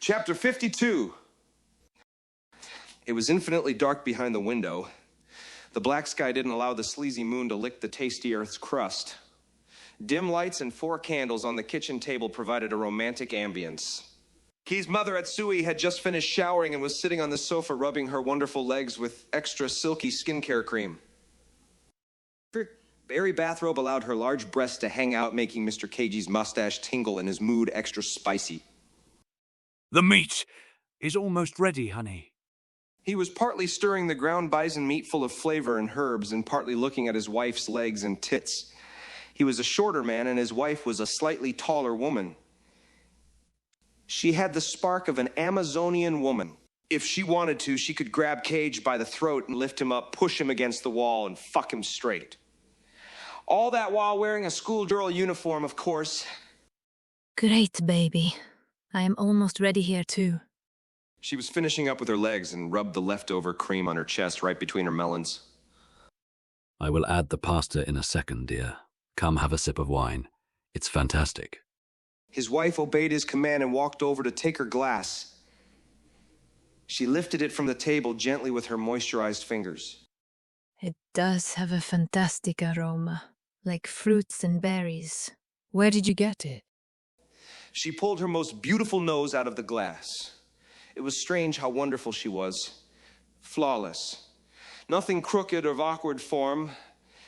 Chapter 52. It was infinitely dark behind the window. The black sky didn't allow the sleazy moon to lick the tasty Earth's crust. Dim lights and 4 candles on the kitchen table provided a romantic ambience. Key's mother, Atsui, had just finished showering and was sitting on the sofa rubbing her wonderful legs with extra silky skincare cream. Her airy bathrobe allowed her large breasts to hang out, making Mr. Keiji's mustache tingle and his mood extra spicy. The meat is almost ready, honey. He was partly stirring the ground bison meat full of flavor and herbs and partly looking at his wife's legs and tits. He was a shorter man and his wife was a slightly taller woman. She had the spark of an Amazonian woman. If she wanted to, she could grab Cage by the throat and lift him up, push him against the wall, and fuck him straight. All that while wearing a schoolgirl uniform, of course. Great, baby. I am almost ready here, too. She was finishing up with her legs and rubbed the leftover cream on her chest right between her melons. I will add the pasta in a second, dear. Come have a sip of wine. It's fantastic. His wife obeyed his command and walked over to take her glass. She lifted it from the table gently with her moisturized fingers. It does have a fantastic aroma, like fruits and berries. Where did you get it? She pulled her most beautiful nose out of the glass. It was strange how wonderful she was. Flawless. Nothing crooked or of awkward form.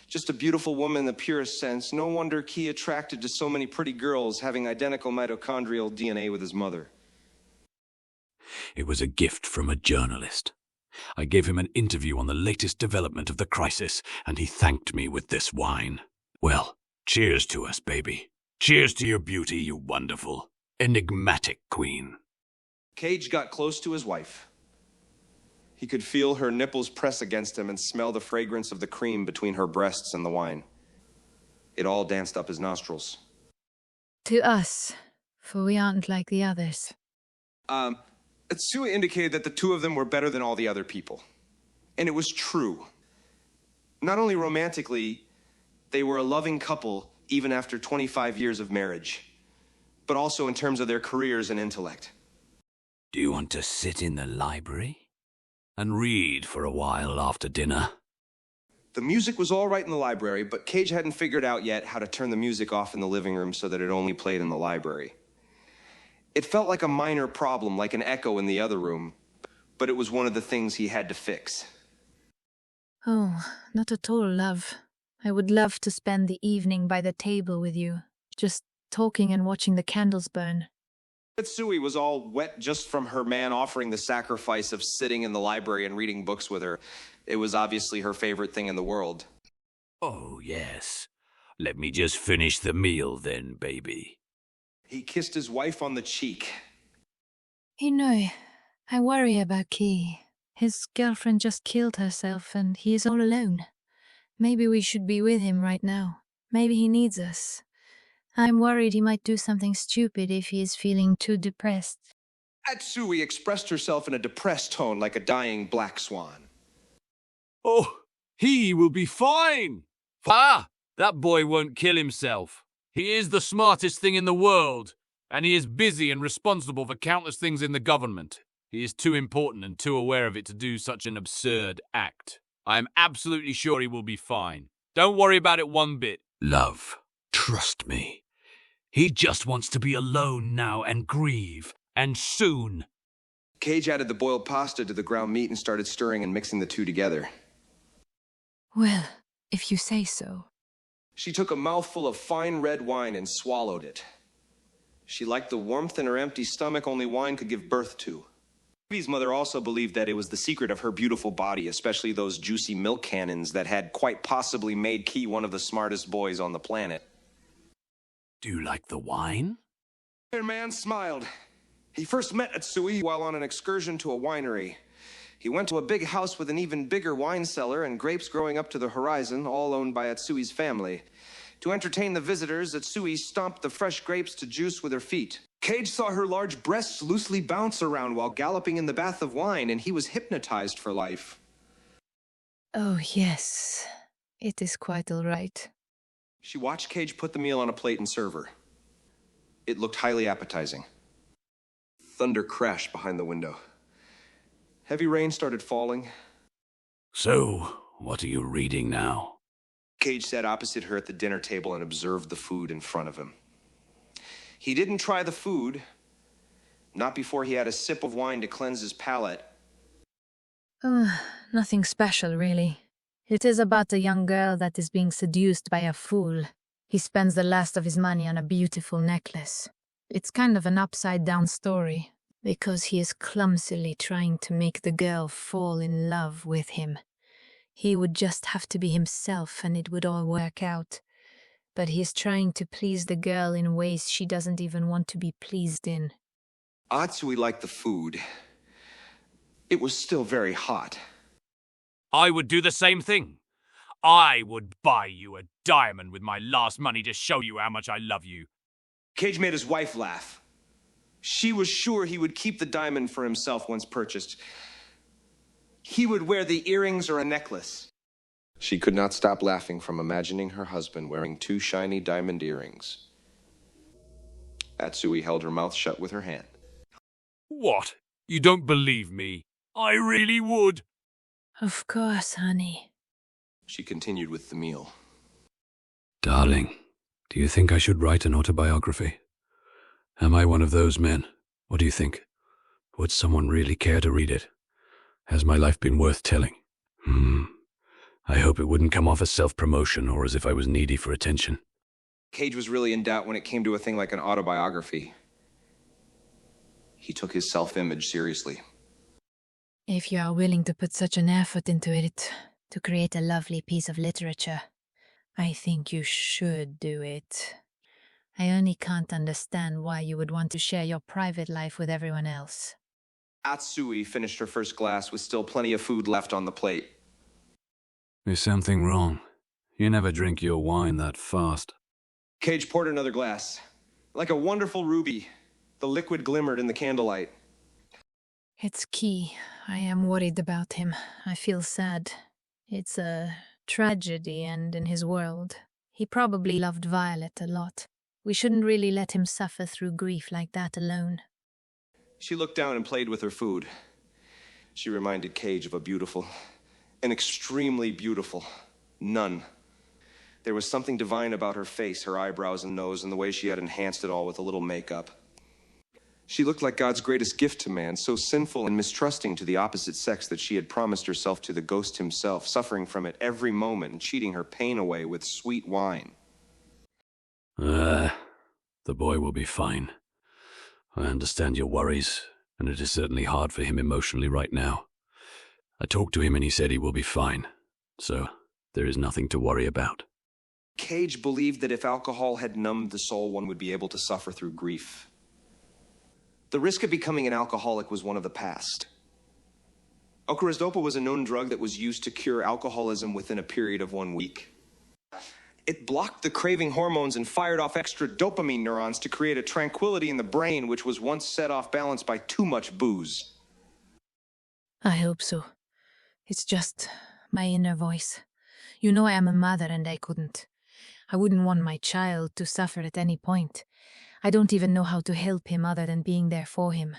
Just a beautiful woman in the purest sense. No wonder Key attracted to so many pretty girls having identical mitochondrial DNA with his mother. It was a gift from a journalist. I gave him an interview on the latest development of the crisis, and he thanked me with this wine. Well, cheers to us, baby. Cheers to your beauty, you wonderful, enigmatic queen. Cage got close to his wife. He could feel her nipples press against him and smell the fragrance of the cream between her breasts and the wine. It all danced up his nostrils. To us, for we aren't like the others. Atsui indicated that the two of them were better than all the other people. And it was true. Not only romantically, they were a loving couple even after 25 years of marriage, but also in terms of their careers and intellect. Do you want to sit in the library and read for a while after dinner? The music was all right in the library, but Cage hadn't figured out yet how to turn the music off in the living room so that it only played in the library. It felt like a minor problem, like an echo in the other room, but it was one of the things he had to fix. Oh, not at all, love. I would love to spend the evening by the table with you, just talking and watching the candles burn. Atsui was all wet just from her man offering the sacrifice of sitting in the library and reading books with her. It was obviously her favorite thing in the world. Oh, yes. Let me just finish the meal then, baby. He kissed his wife on the cheek. You know, I worry about Key. His girlfriend just killed herself and he is all alone. Maybe we should be with him right now. Maybe he needs us. I'm worried he might do something stupid if he is feeling too depressed. Atsui expressed herself in a depressed tone like a dying black swan. Oh, he will be fine. That boy won't kill himself. He is the smartest thing in the world, and he is busy and responsible for countless things in the government. He is too important and too aware of it to do such an absurd act. I am absolutely sure he will be fine. Don't worry about it one bit. Love, trust me. He just wants to be alone now and grieve, and soon. Cage added the boiled pasta to the ground meat and started stirring and mixing the two together. Well, if you say so. She took a mouthful of fine red wine and swallowed it. She liked the warmth in her empty stomach only wine could give birth to. Key's mother also believed that it was the secret of her beautiful body, especially those juicy milk cannons that had quite possibly made Key one of the smartest boys on the planet. Do you like the wine? The man smiled. He first met Atsui while on an excursion to a winery. He went to a big house with an even bigger wine cellar and grapes growing up to the horizon, all owned by Atsui's family. To entertain the visitors, Atsui stomped the fresh grapes to juice with her feet. Cage saw her large breasts loosely bounce around while galloping in the bath of wine, and he was hypnotized for life. Oh, yes. It is quite all right. She watched Cage put the meal on a plate and serve her. It looked highly appetizing. Thunder crashed behind the window. Heavy rain started falling. So, what are you reading now? Cage sat opposite her at the dinner table and observed the food in front of him. He didn't try the food, not before he had a sip of wine to cleanse his palate. Nothing special, really. It is about a young girl that is being seduced by a fool. He spends the last of his money on a beautiful necklace. It's kind of an upside-down story, because he is clumsily trying to make the girl fall in love with him. He would just have to be himself and it would all work out. But he is trying to please the girl in ways she doesn't even want to be pleased in. Atsui liked the food. It was still very hot. I would do the same thing. I would buy you a diamond with my last money to show you how much I love you. Cage made his wife laugh. She was sure he would keep the diamond for himself once purchased. He would wear the earrings or a necklace. She could not stop laughing from imagining her husband wearing 2 shiny diamond earrings. Atsui held her mouth shut with her hand. What? You don't believe me? I really would. Of course, honey. She continued with the meal. Darling, do you think I should write an autobiography? Am I one of those men? What do you think? Would someone really care to read it? Has my life been worth telling? I hope it wouldn't come off as self-promotion or as if I was needy for attention. Cage was really in doubt when it came to a thing like an autobiography. He took his self-image seriously. If you are willing to put such an effort into it, to create a lovely piece of literature, I think you should do it. I only can't understand why you would want to share your private life with everyone else. Atsui finished her first glass with still plenty of food left on the plate. Is something wrong? You never drink your wine that fast. Cage poured another glass. Like a wonderful ruby, the liquid glimmered in the candlelight. It's Key. I am worried about him. I feel sad. It's a tragedy and in his world. He probably loved Violet a lot. We shouldn't really let him suffer through grief like that alone. She looked down and played with her food. She reminded Cage of an extremely beautiful nun. There was something divine about her face, her eyebrows and nose, and the way she had enhanced it all with a little makeup. She looked like God's greatest gift to man, so sinful and mistrusting to the opposite sex that she had promised herself to the ghost himself, suffering from it every moment and cheating her pain away with sweet wine. The boy will be fine. I understand your worries, and it is certainly hard for him emotionally right now. I talked to him and he said he will be fine, so there is nothing to worry about. Cage believed that if alcohol had numbed the soul, one would be able to suffer through grief. The risk of becoming an alcoholic was one of the past. Okarazdopa was a known drug that was used to cure alcoholism within a period of 1 week. It blocked the craving hormones and fired off extra dopamine neurons to create a tranquility in the brain which was once set off balance by too much booze. I hope so. It's just my inner voice. You know I am a mother and I couldn't. I wouldn't want my child to suffer at any point. I don't even know how to help him other than being there for him.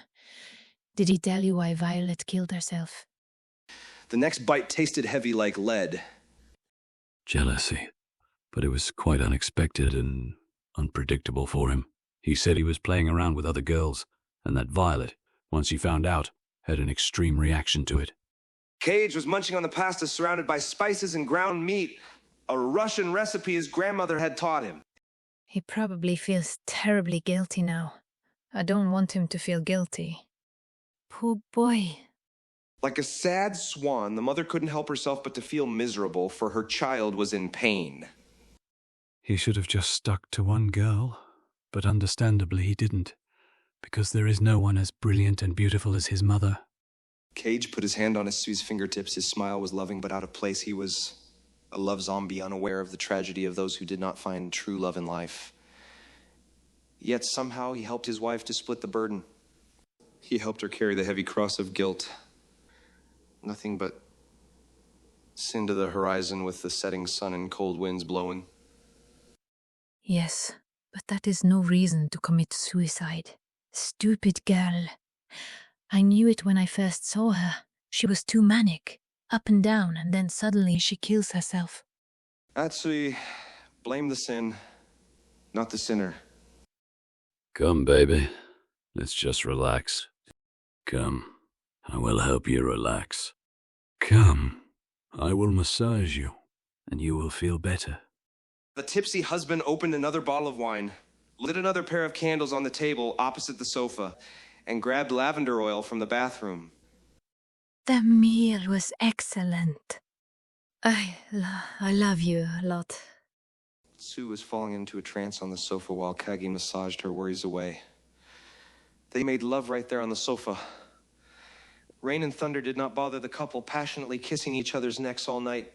Did he tell you why Violet killed herself? The next bite tasted heavy like lead. Jealousy. But it was quite unexpected and unpredictable for him. He said he was playing around with other girls, and that Violet, once she found out, had an extreme reaction to it. Cage was munching on the pasta surrounded by spices and ground meat, a Russian recipe his grandmother had taught him. He probably feels terribly guilty now. I don't want him to feel guilty. Poor boy. Like a sad swan, the mother couldn't help herself but to feel miserable, for her child was in pain. He should have just stuck to one girl, but understandably he didn't, because there is no one as brilliant and beautiful as his mother. Cage put his hand on Asui's fingertips. His smile was loving but out of place. He was a love zombie, unaware of the tragedy of those who did not find true love in life. Yet somehow he helped his wife to split the burden. He helped her carry the heavy cross of guilt. Nothing but sin to the horizon with the setting sun and cold winds blowing. Yes, but that is no reason to commit suicide. Stupid girl. I knew it when I first saw her. She was too manic, up and down, and then suddenly she kills herself. Atsui, blame the sin, not the sinner. Come, baby. Let's just relax. Come. I will help you relax. Come. I will massage you, and you will feel better. The tipsy husband opened another bottle of wine, lit another pair of candles on the table opposite the sofa, and grabbed lavender oil from the bathroom. The meal was excellent. I love you a lot. Sue was falling into a trance on the sofa while Kagi massaged her worries away. They made love right there on the sofa. Rain and thunder did not bother the couple, passionately kissing each other's necks all night.